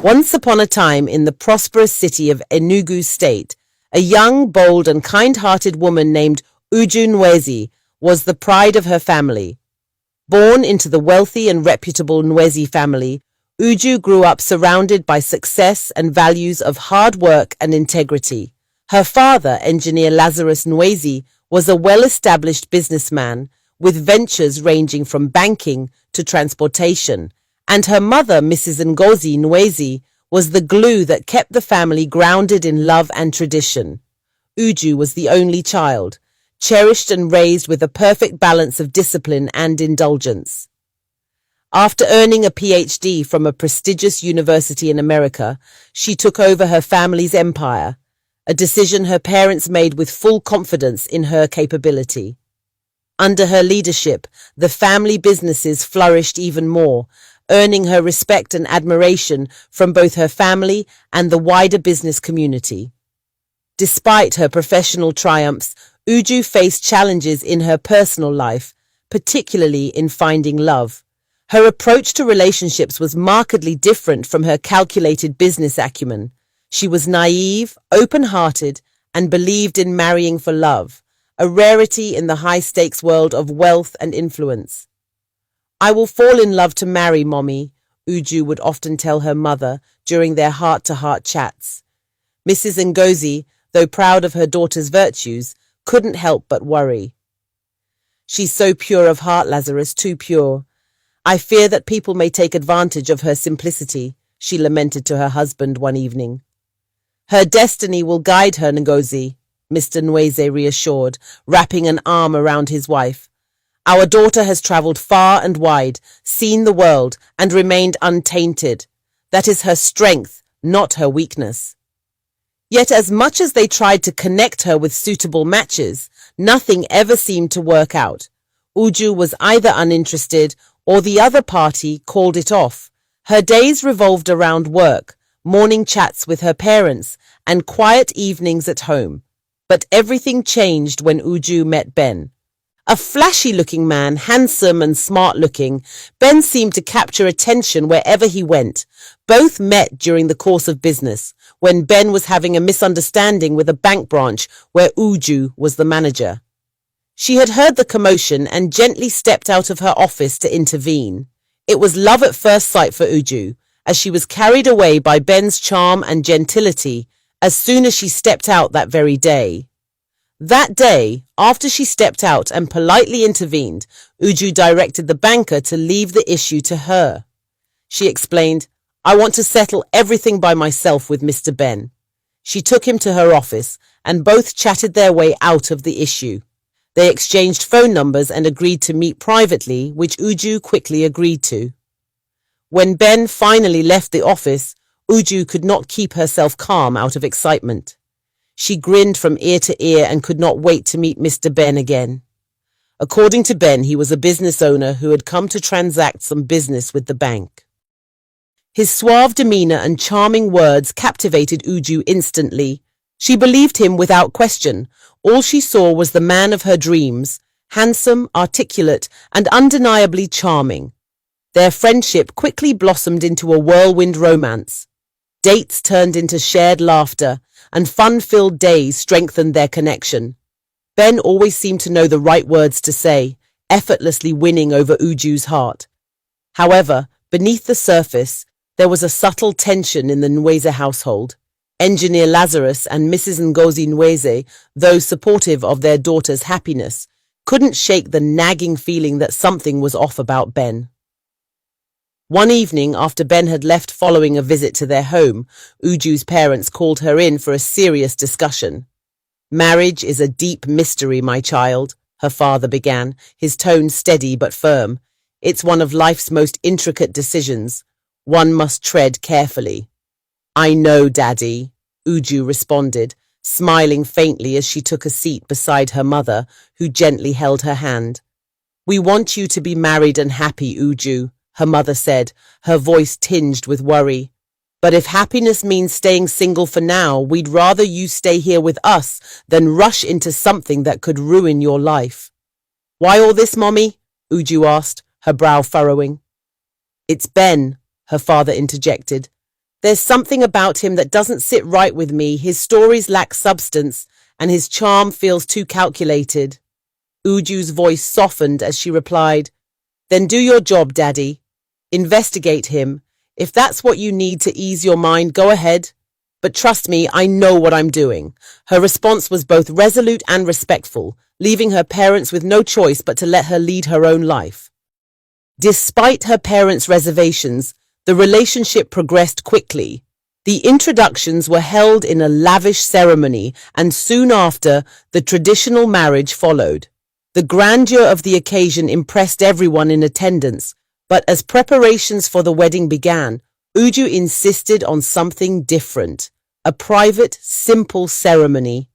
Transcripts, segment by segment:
Once upon a time in the prosperous city of Enugu State, a young, bold and kind-hearted woman named Uju was the pride of her family. Born into the wealthy and reputable Nwezi family, Uju grew up surrounded by success and values of hard work and integrity. Her father, engineer Lazarus Nwezi, was a well-established businessman with ventures ranging from banking to transportation, and her mother, Mrs. Ngozi Nwezi, was the glue that kept the family grounded in love and tradition. Uju was the only child, cherished and raised with a perfect balance of discipline and indulgence. After earning a PhD from a prestigious university in America, she took over her family's empire, a decision her parents made with full confidence in her capability. Under her leadership, the family businesses flourished even more, earning her respect and admiration from both her family and the wider business community. Despite her professional triumphs, Uju faced challenges in her personal life, particularly in finding love. Her approach to relationships was markedly different from her calculated business acumen. She was naive, open-hearted, and believed in marrying for love, a rarity in the high-stakes world of wealth and influence. "I will fall in love to marry, Mommy," Uju would often tell her mother during their heart-to-heart chats. Mrs. Ngozi, though proud of her daughter's virtues, couldn't help but worry. "She's so pure of heart, Lazarus, too pure. I fear that people may take advantage of her simplicity," she lamented to her husband one evening. "Her destiny will guide her, Ngozi," Mr. Nweze reassured, wrapping an arm around his wife. "Our daughter has traveled far and wide, seen the world, and remained untainted. That is her strength, not her weakness." Yet as much as they tried to connect her with suitable matches, nothing ever seemed to work out. Uju was either uninterested or the other party called it off. Her days revolved around work, morning chats with her parents, and quiet evenings at home. But everything changed when Uju met Ben. A flashy-looking man, handsome and smart-looking, Ben seemed to capture attention wherever he went. Both met during the course of business, when Ben was having a misunderstanding with a bank branch where Uju was the manager. She had heard the commotion and gently stepped out of her office to intervene. It was love at first sight for Uju, as she was carried away by Ben's charm and gentility as soon as she stepped out that very day. That day, after she stepped out and politely intervened, Uju directed the banker to leave the issue to her. She explained, "I want to settle everything by myself with Mr. Ben." She took him to her office, and both chatted their way out of the issue. They exchanged phone numbers and agreed to meet privately, which Uju quickly agreed to. When Ben finally left the office, Uju could not keep herself calm out of excitement. She grinned from ear to ear and could not wait to meet Mr. Ben again. According to Ben, he was a business owner who had come to transact some business with the bank. His suave demeanor and charming words captivated Uju instantly. She believed him without question. All she saw was the man of her dreams, handsome, articulate, and undeniably charming. Their friendship quickly blossomed into a whirlwind romance. Dates turned into shared laughter, and fun-filled days strengthened their connection. Ben always seemed to know the right words to say, effortlessly winning over Uju's heart. However, beneath the surface, there was a subtle tension in the Nweze household. Engineer Lazarus and Mrs. Ngozi Nweze, though supportive of their daughter's happiness, couldn't shake the nagging feeling that something was off about Ben. One evening, after Ben had left following a visit to their home, Uju's parents called her in for a serious discussion. "Marriage is a deep mystery, my child," her father began, his tone steady but firm. "It's one of life's most intricate decisions. One must tread carefully." "I know, Daddy," Uju responded, smiling faintly as she took a seat beside her mother, who gently held her hand. "We want you to be married and happy, Uju," her mother said, her voice tinged with worry. "But if happiness means staying single for now, we'd rather you stay here with us than rush into something that could ruin your life." "Why all this, Mommy?" Uju asked, her brow furrowing. "It's Ben," her father interjected. There's something about him that doesn't sit right with me. His stories lack substance, and his charm feels too calculated. Uju's voice softened as she replied, Then do your job, Daddy. Investigate him. If that's what you need to ease your mind, go ahead. But trust me, I know what I'm doing. Her response was both resolute and respectful, leaving her parents with no choice but to let her lead her own life. Despite her parents' reservations, the relationship progressed quickly. The introductions were held in a lavish ceremony, and soon after, the traditional marriage followed. The grandeur of the occasion impressed everyone in attendance, but as preparations for the wedding began, Uju insisted on something different, a private, simple ceremony.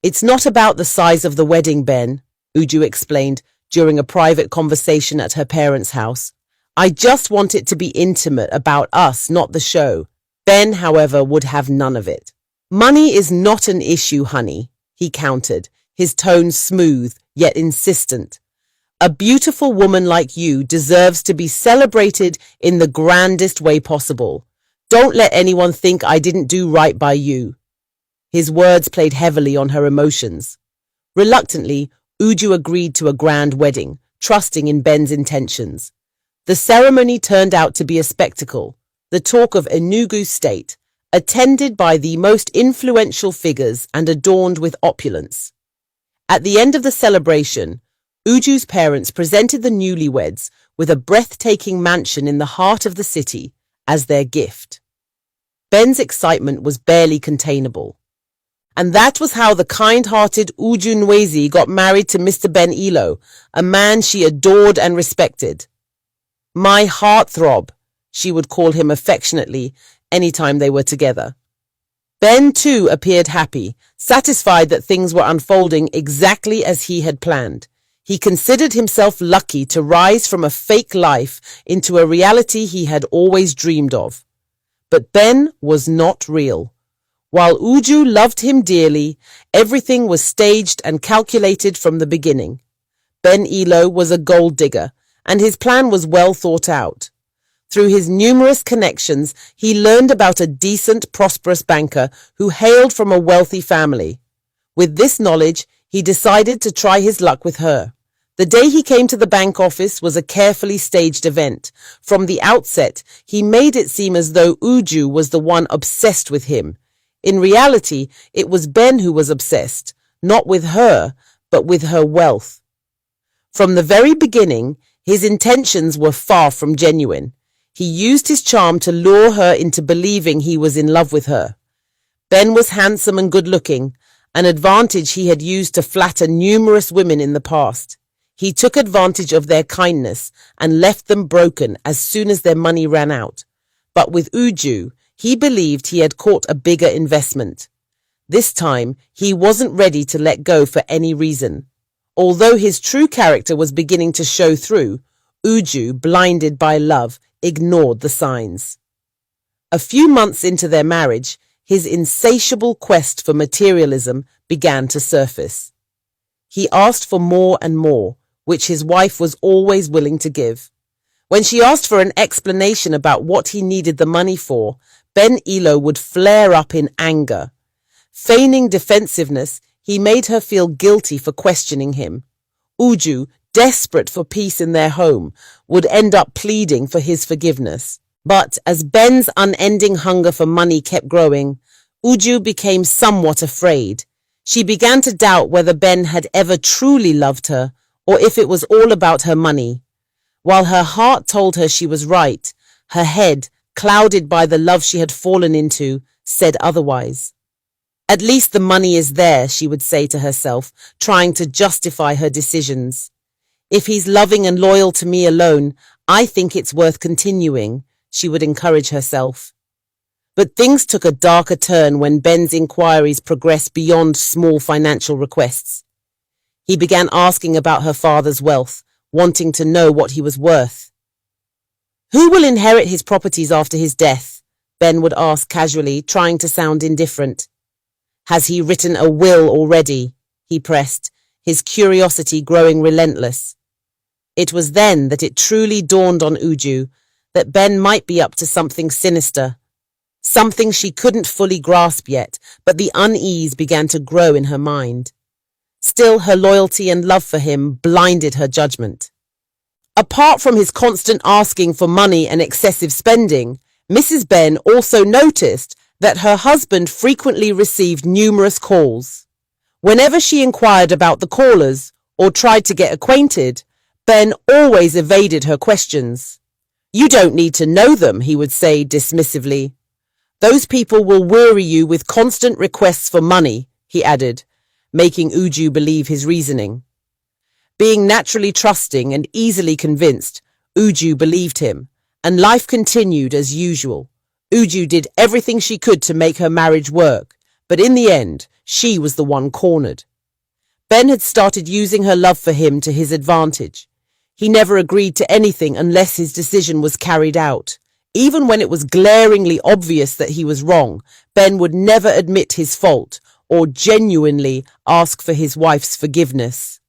It's not about the size of the wedding, Ben, Uju explained during a private conversation at her parents' house. I just want it to be intimate, about us, not the show. Ben, however, would have none of it. Money is not an issue, honey, he countered, his tone smooth yet insistent. A beautiful woman like you deserves to be celebrated in the grandest way possible. Don't let anyone think I didn't do right by you. His words played heavily on her emotions. Reluctantly, Uju agreed to a grand wedding, trusting in Ben's intentions. The ceremony turned out to be a spectacle, the talk of Enugu State, attended by the most influential figures and adorned with opulence. At the end of the celebration, Uju's parents presented the newlyweds with a breathtaking mansion in the heart of the city as their gift. Ben's excitement was barely containable. And that was how the kind-hearted Uju Nwezi got married to Mr. Ben Ilo, a man she adored and respected. My heartthrob, she would call him affectionately anytime they were together. Ben, too, appeared happy, satisfied that things were unfolding exactly as he had planned. He considered himself lucky to rise from a fake life into a reality he had always dreamed of. But Ben was not real. While Uju loved him dearly, everything was staged and calculated from the beginning. Ben Ilo was a gold digger, and his plan was well thought out. Through his numerous connections, he learned about a decent, prosperous banker who hailed from a wealthy family. With this knowledge, he decided to try his luck with her. The day he came to the bank office was a carefully staged event. From the outset, he made it seem as though Uju was the one obsessed with him. In reality, it was Ben who was obsessed, not with her, but with her wealth. From the very beginning, his intentions were far from genuine. He used his charm to lure her into believing he was in love with her. Ben was handsome and good-looking, an advantage he had used to flatter numerous women in the past. He took advantage of their kindness and left them broken as soon as their money ran out. But with Uju, he believed he had caught a bigger investment. This time, he wasn't ready to let go for any reason. Although his true character was beginning to show through, Uju, blinded by love, ignored the signs. A few months into their marriage, his insatiable quest for materialism began to surface. He asked for more and more, which his wife was always willing to give. When she asked for an explanation about what he needed the money for, Ben Ilo would flare up in anger. Feigning defensiveness, he made her feel guilty for questioning him. Uju, desperate for peace in their home, would end up pleading for his forgiveness. But as Ben's unending hunger for money kept growing, Uju became somewhat afraid. She began to doubt whether Ben had ever truly loved her, or if it was all about her money. While her heart told her she was right, her head, clouded by the love she had fallen into, said otherwise. At least the money is there, she would say to herself, trying to justify her decisions. If he's loving and loyal to me alone, I think it's worth continuing, she would encourage herself. But things took a darker turn when Ben's inquiries progressed beyond small financial requests. He began asking about her father's wealth, wanting to know what he was worth. Who will inherit his properties after his death? Ben would ask casually, trying to sound indifferent. Has he written a will already? He pressed, his curiosity growing relentless. It was then that it truly dawned on Uju that Ben might be up to something sinister. something she couldn't fully grasp yet, but the unease began to grow in her mind. Still, her loyalty and love for him blinded her judgment. Apart from his constant asking for money and excessive spending, Mrs. Ben also noticed that her husband frequently received numerous calls. Whenever she inquired about the callers or tried to get acquainted, Ben always evaded her questions. "You don't need to know them," he would say dismissively. "Those people will weary you with constant requests for money," he added, making Uju believe his reasoning. Being naturally trusting and easily convinced, Uju believed him, and life continued as usual. Uju did everything she could to make her marriage work, but in the end, she was the one cornered. Ben had started using her love for him to his advantage. He never agreed to anything unless his decision was carried out. Even when it was glaringly obvious that he was wrong, Ben would never admit his fault or genuinely ask for his wife's forgiveness.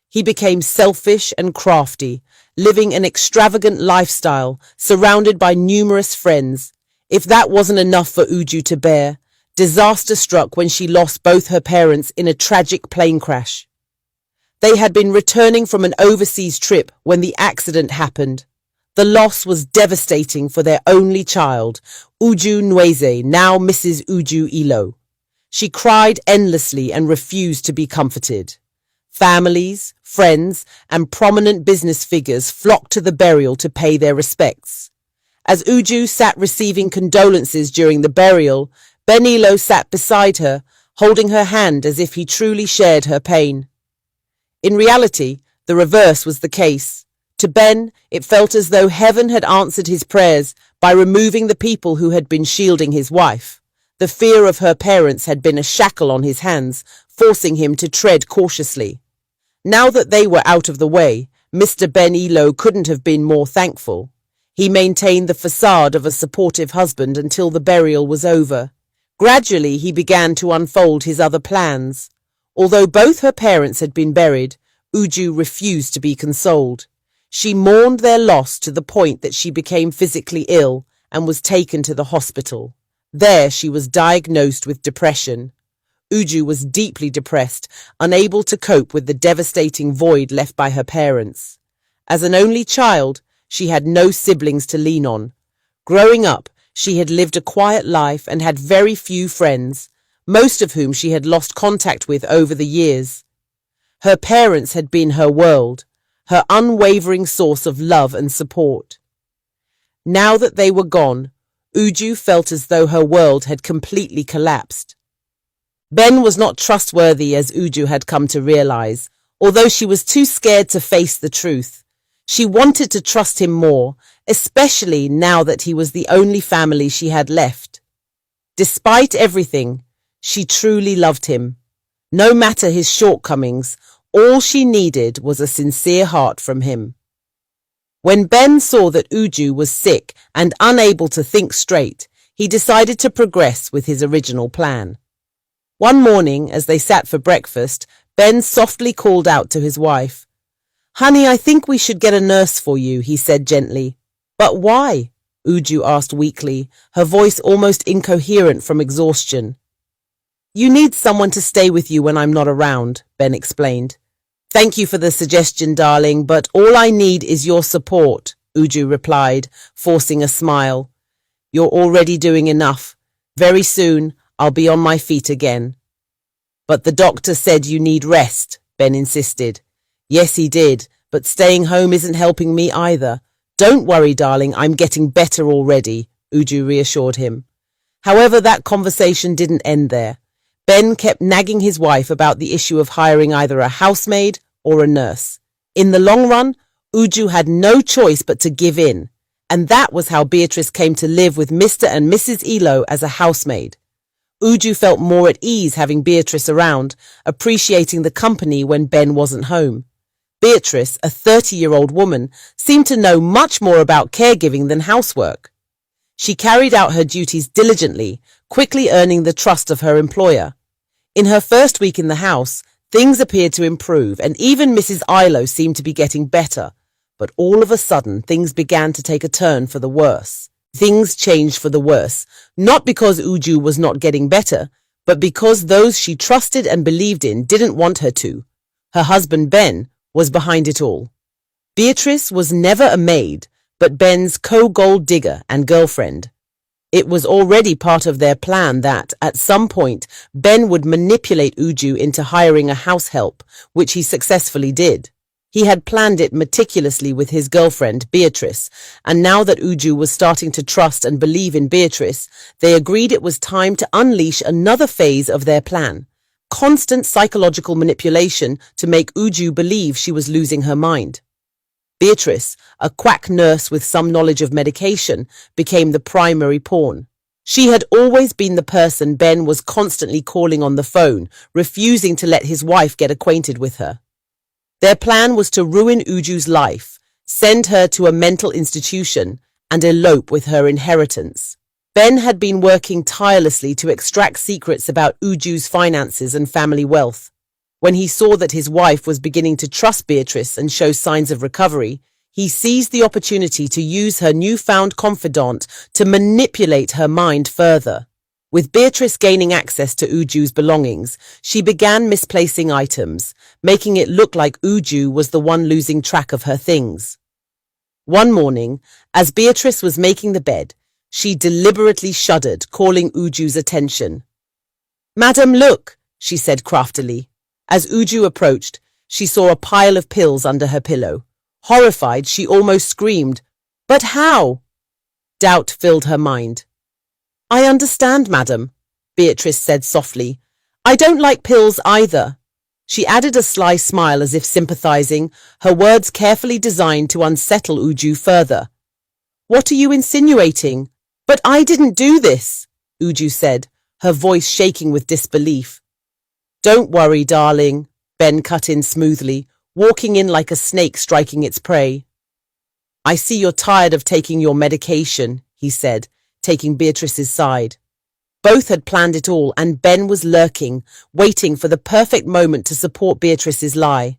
He became selfish and crafty, living an extravagant lifestyle, surrounded by numerous friends. If that wasn't enough for Uju to bear, disaster struck when she lost both her parents in a tragic plane crash. They had been returning from an overseas trip when the accident happened. The loss was devastating for their only child, Uju Nweze, now Mrs. Uju Ilo. She cried endlessly and refused to be comforted. Families, friends, and prominent business figures flocked to the burial to pay their respects. As Uju sat receiving condolences during the burial, Ben Ilo sat beside her, holding her hand as if he truly shared her pain. In reality, the reverse was the case. To Ben, it felt as though heaven had answered his prayers by removing the people who had been shielding his wife. The fear of her parents had been a shackle on his hands, forcing him to tread cautiously. Now that they were out of the way, Mr. Ben Ilo couldn't have been more thankful. He maintained the facade of a supportive husband until the burial was over. Gradually, he began to unfold his other plans. Although both her parents had been buried, Uju refused to be consoled. She mourned their loss to the point that she became physically ill and was taken to the hospital. There, she was diagnosed with depression. Uju was deeply depressed, unable to cope with the devastating void left by her parents. As an only child, she had no siblings to lean on. Growing up, she had lived a quiet life and had very few friends, most of whom she had lost contact with over the years. Her parents had been her world, her unwavering source of love and support. Now that they were gone, Uju felt as though her world had completely collapsed. Ben was not trustworthy, as Uju had come to realize, although she was too scared to face the truth. She wanted to trust him more, especially now that he was the only family she had left. Despite everything, she truly loved him. No matter his shortcomings, all she needed was a sincere heart from him. When Ben saw that Uju was sick and unable to think straight, he decided to progress with his original plan. One morning, as they sat for breakfast, Ben softly called out to his wife. "Honey, I think we should get a nurse for you," he said gently. "But why?" Uju asked weakly, her voice almost incoherent from exhaustion. "You need someone to stay with you when I'm not around," Ben explained. "Thank you for the suggestion, darling, but all I need is your support," Uju replied, forcing a smile. "You're already doing enough. Very soon, I'll be on my feet again." "But the doctor said you need rest," Ben insisted. "Yes, he did, but staying home isn't helping me either. Don't worry, darling, I'm getting better already," Uju reassured him. However, that conversation didn't end there. Ben kept nagging his wife about the issue of hiring either a housemaid or a nurse. In the long run, Uju had no choice but to give in, and that was how Beatrice came to live with Mr. and Mrs. Ilo as a housemaid. Uju felt more at ease having Beatrice around, appreciating the company when Ben wasn't home. Beatrice, a 30-year-old woman, seemed to know much more about caregiving than housework. She carried out her duties diligently, quickly earning the trust of her employer. In her first week in the house, things appeared to improve, and even Mrs. Ilo seemed to be getting better. But all of a sudden, things began to take a turn for the worse. Things changed for the worse, not because Uju was not getting better, but because those she trusted and believed in didn't want her to. Her husband Ben was behind it all. Beatrice was never a maid, but Ben's co-gold digger and girlfriend. It was already part of their plan that, at some point, Ben would manipulate Uju into hiring a house help, which he successfully did. He had planned it meticulously with his girlfriend, Beatrice, and now that Uju was starting to trust and believe in Beatrice, they agreed it was time to unleash another phase of their plan. Constant psychological manipulation to make Uju believe she was losing her mind. Beatrice, a quack nurse with some knowledge of medication, became the primary pawn. She had always been the person Ben was constantly calling on the phone, refusing to let his wife get acquainted with her. Their plan was to ruin Uju's life, send her to a mental institution, and elope with her inheritance. Ben had been working tirelessly to extract secrets about Uju's finances and family wealth. When he saw that his wife was beginning to trust Beatrice and show signs of recovery, he seized the opportunity to use her newfound confidant to manipulate her mind further. With Beatrice gaining access to Uju's belongings, she began misplacing items, making it look like Uju was the one losing track of her things. One morning, as Beatrice was making the bed, she deliberately shuddered, calling Uju's attention. "Madam, look," she said craftily. As Uju approached, she saw a pile of pills under her pillow. Horrified, she almost screamed, "But how?" Doubt filled her mind. "I understand, madam," Beatrice said softly. "I don't like pills either." She added a sly smile as if sympathizing, her words carefully designed to unsettle Uju further. "What are you insinuating?" "But I didn't do this," Uju said, her voice shaking with disbelief. "Don't worry, darling," Ben cut in smoothly, walking in like a snake striking its prey. "I see you're tired of taking your medication," he said, taking Beatrice's side. Both had planned it all, and Ben was lurking, waiting for the perfect moment to support Beatrice's lie.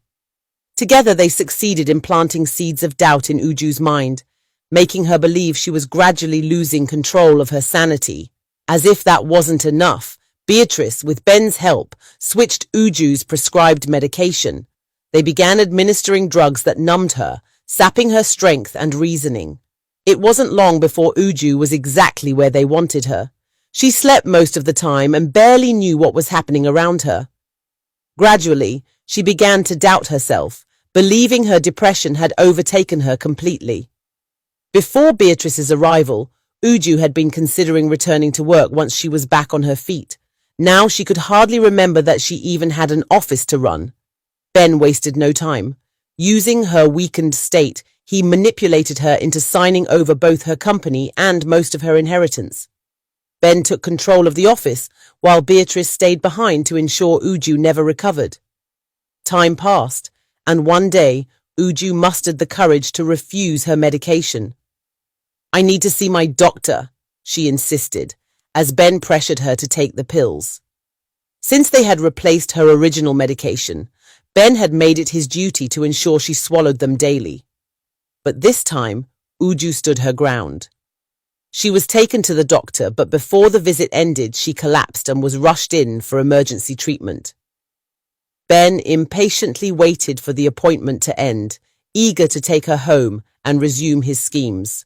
Together they succeeded in planting seeds of doubt in Uju's mind, making her believe she was gradually losing control of her sanity. As if that wasn't enough, Beatrice, with Ben's help, switched Uju's prescribed medication. They began administering drugs that numbed her, sapping her strength and reasoning. It wasn't long before Uju was exactly where they wanted her. She slept most of the time and barely knew what was happening around her. Gradually, she began to doubt herself, believing her depression had overtaken her completely. Before Beatrice's arrival, Uju had been considering returning to work once she was back on her feet. Now she could hardly remember that she even had an office to run. Ben wasted no time. Using her weakened state, he manipulated her into signing over both her company and most of her inheritance. Ben took control of the office, while Beatrice stayed behind to ensure Uju never recovered. Time passed, and one day, Uju mustered the courage to refuse her medication. "I need to see my doctor," she insisted, as Ben pressured her to take the pills. Since they had replaced her original medication, Ben had made it his duty to ensure she swallowed them daily. But this time, Uju stood her ground. She was taken to the doctor, but before the visit ended, she collapsed and was rushed in for emergency treatment. Ben impatiently waited for the appointment to end, eager to take her home and resume his schemes.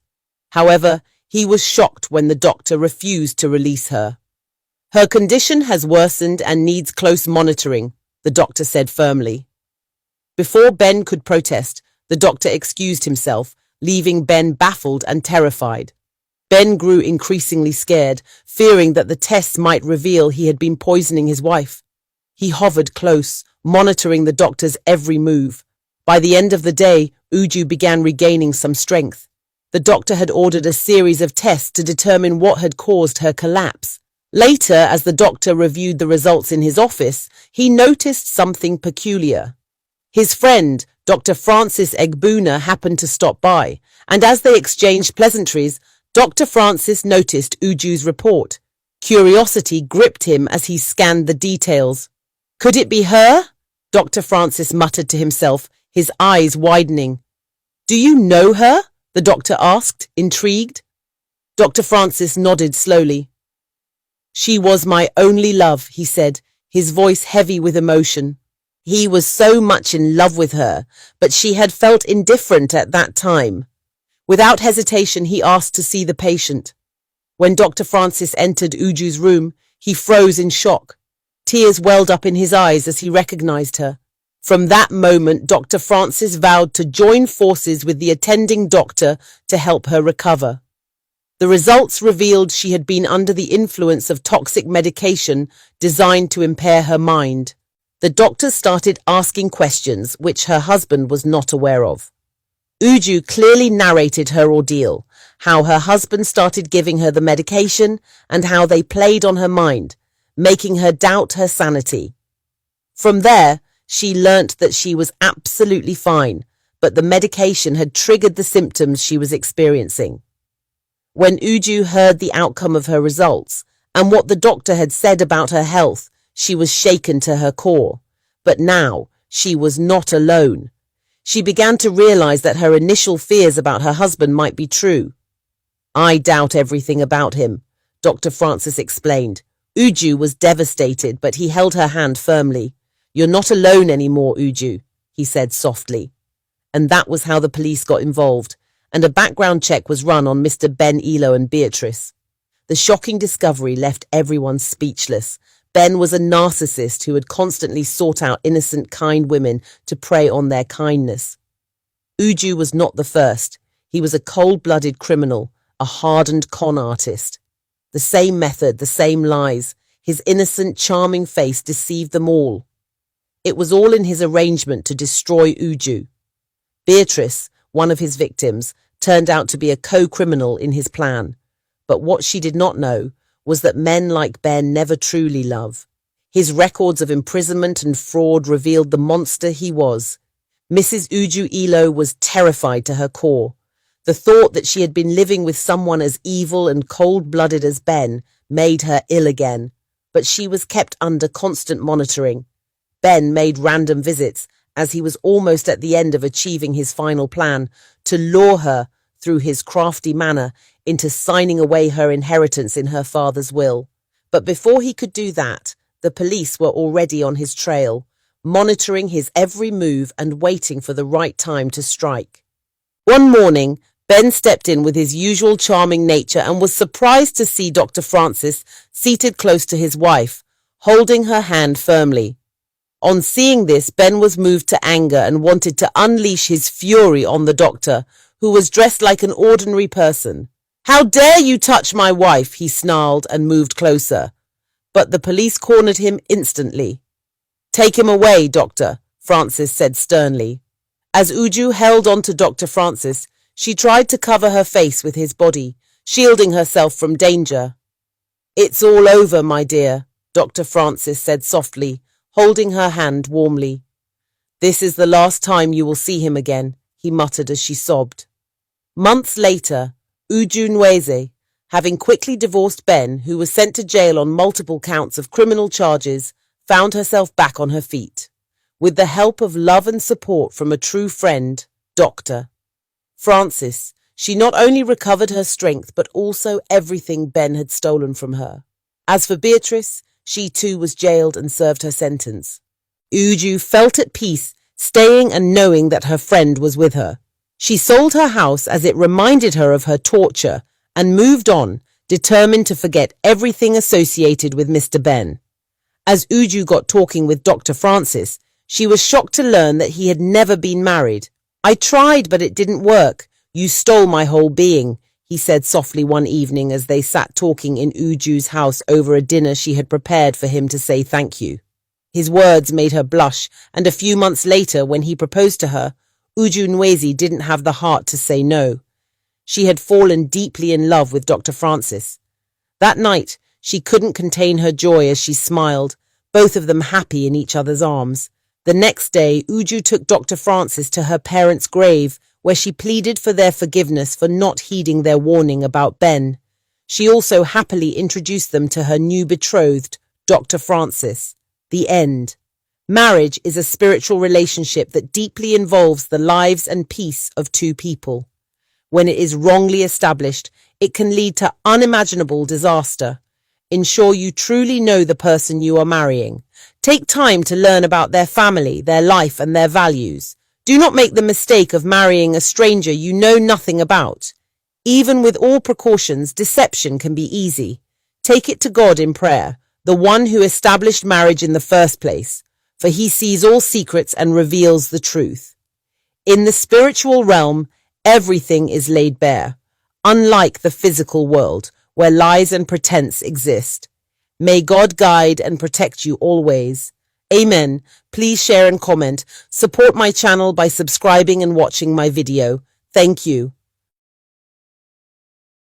However, he was shocked when the doctor refused to release her. "Her condition has worsened and needs close monitoring," the doctor said firmly. Before Ben could protest, the doctor excused himself, leaving Ben baffled and terrified. Ben grew increasingly scared, fearing that the tests might reveal he had been poisoning his wife. He hovered close, monitoring the doctor's every move. By the end of the day, Uju began regaining some strength. The doctor had ordered a series of tests to determine what had caused her collapse. Later, as the doctor reviewed the results in his office, he noticed something peculiar. His friend, Dr. Francis Egbuna, happened to stop by, and as they exchanged pleasantries, Dr. Francis noticed Uju's report. Curiosity gripped him as he scanned the details. "Could it be her?" Dr. Francis muttered to himself, his eyes widening. "Do you know her?" the doctor asked, intrigued. Dr. Francis nodded slowly. She was my only love, he said, his voice heavy with emotion. He was so much in love with her, but she had felt indifferent at that time. Without hesitation, he asked to see the patient. When Dr. Francis entered Uju's room, he froze in shock. Tears welled up in his eyes as he recognized her. From that moment, Dr. Francis vowed to join forces with the attending doctor to help her recover. The results revealed she had been under the influence of toxic medication designed to impair her mind. The doctors started asking questions which her husband was not aware of. Uju clearly narrated her ordeal, how her husband started giving her the medication and how they played on her mind, making her doubt her sanity. From there, she learnt that she was absolutely fine, but the medication had triggered the symptoms she was experiencing. When Uju heard the outcome of her results and what the doctor had said about her health, she was shaken to her core. But now, she was not alone. She began to realize that her initial fears about her husband might be true. I doubt everything about him, Dr. Francis explained. Uju was devastated, but he held her hand firmly. You're not alone anymore, Uju, he said softly. And that was how the police got involved, and a background check was run on Mr. Ben Elo and Beatrice. The shocking discovery left everyone speechless. Ben was a narcissist who had constantly sought out innocent, kind women to prey on their kindness. Uju was not the first. He was a cold-blooded criminal, a hardened con artist. The same method, the same lies. His innocent, charming face deceived them all. It was all in his arrangement to destroy Uju. Beatrice, one of his victims, turned out to be a co-criminal in his plan. But what she did not know was that men like Ben never truly love. His records of imprisonment and fraud revealed the monster he was. Mrs. Uju Elo was terrified to her core. The thought that she had been living with someone as evil and cold-blooded as Ben made her ill again, but she was kept under constant monitoring. Ben made random visits, as he was almost at the end of achieving his final plan, to lure her, through his crafty manner, into signing away her inheritance in her father's will. But before he could do that, the police were already on his trail, monitoring his every move and waiting for the right time to strike. One morning, Ben stepped in with his usual charming nature and was surprised to see Dr. Francis seated close to his wife, holding her hand firmly. On seeing this, Ben was moved to anger and wanted to unleash his fury on the doctor, who was dressed like an ordinary person. "How dare you touch my wife?" he snarled and moved closer. But the police cornered him instantly. "Take him away, doctor," Francis said sternly. As Uju held on to Dr. Francis, she tried to cover her face with his body, shielding herself from danger. "It's all over, my dear," Dr. Francis said softly, holding her hand warmly. "This is the last time you will see him again," he muttered as she sobbed. Months later, Uuni, having quickly divorced Ben, who was sent to jail on multiple counts of criminal charges, found herself back on her feet. With the help of love and support from a true friend, Dr. Francis, she not only recovered her strength but also everything Ben had stolen from her. As for Beatrice, she too was jailed and served her sentence. Uju felt at peace, staying and knowing that her friend was with her. She sold her house as it reminded her of her torture and moved on, determined to forget everything associated with Mr. Ben. As Uju got talking with Dr. Francis, she was shocked to learn that he had never been married. "I tried, but it didn't work. You stole my whole being," he said softly one evening as they sat talking in Uju's house over a dinner she had prepared for him to say thank you. His words made her blush, and a few months later, when he proposed to her, Uuni didn't have the heart to say no. She had fallen deeply in love with Dr. Francis. That night, she couldn't contain her joy as she smiled, both of them happy in each other's arms. The next day, Uju took Dr. Francis to her parents' grave, where she pleaded for their forgiveness for not heeding their warning about Ben. She also happily introduced them to her new betrothed, Dr. Francis. The end. Marriage is a spiritual relationship that deeply involves the lives and peace of two people. When it is wrongly established, It can lead to unimaginable disaster. Ensure you truly know the person you are marrying. Take time to learn about their family, their life, and their values. Do not make the mistake of marrying a stranger you know nothing about. Even with all precautions, deception can be easy. Take it to God in prayer, the one who established marriage in the first place, for he sees all secrets and reveals the truth. In the spiritual realm, everything is laid bare, unlike the physical world, where lies and pretense exist. May God guide and protect you always. Amen. Please share and comment. Support my channel by subscribing and watching my video. Thank you.